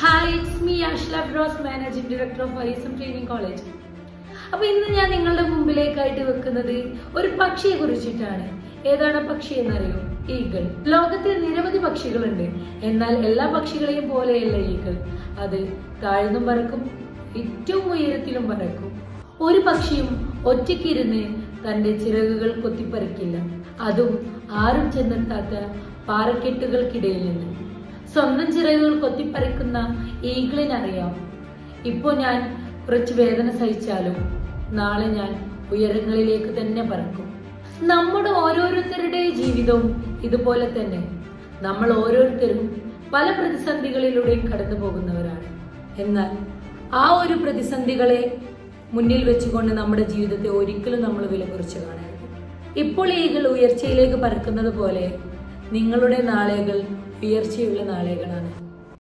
Hi, it's me Ashla Bros, managing director of ISM training college. അപ്പൊ ഇന്ന് ഞാൻ നിങ്ങളുടെ മുമ്പിലേക്കായിട്ട് വെക്കുന്നത് ഒരു പക്ഷിയെ കുറിച്ചിട്ടാണ്. ഏതാണ് പക്ഷി എന്നറിയോ? ഈഗിൾ. ലോകത്തിൽ നിരവധി പക്ഷികളുണ്ട്, എന്നാൽ എല്ലാ പക്ഷികളെയും പോലെയല്ല ഈഗിൾ. അത് താഴ്ന്നും പറക്കും, ഏറ്റവും ഉയരത്തിലും പറക്കും. ഒരു പക്ഷിയും ഒറ്റയ്ക്കിരുന്ന് തന്റെ ചിറകുകൾ കൊത്തിപ്പറിക്കില്ല, അതും ആരും ചെന്നെത്താത്ത പാറക്കെട്ടുകൾക്കിടയിൽ നിന്ന്. സ്വന്തം ചിറകുകൾ കൊത്തിപ്പറിക്കുന്ന ഈഗിളിനറിയാം, ഇപ്പോൾ ഞാൻ കുറച്ച് വേദന സഹിച്ചാലും നാളെ ഞാൻ ഉയരങ്ങളിലേക്ക് തന്നെ പറക്കും. നമ്മുടെ ഓരോരുത്തരുടെ ജീവിതവും ഇതുപോലെ തന്നെ. നമ്മൾ ഓരോരുത്തരും പല പ്രതിസന്ധികളിലൂടെയും കടന്നു പോകുന്നവരാണ്. എന്നാൽ ആ ഒരു പ്രതിസന്ധികളെ മുന്നിൽ വെച്ചുകൊണ്ട് നമ്മുടെ ജീവിതത്തെ ഒരിക്കലും നമ്മൾ വില കുറച്ച് കാണരുത്. ഇപ്പോൾ ഈഗിൾ ഉയർച്ചയിലേക്ക് പറക്കുന്നത് പോലെ നിങ്ങളുടെ നാളുകൾ ഉയർച്ചയുള്ള നാളുകളാണ്.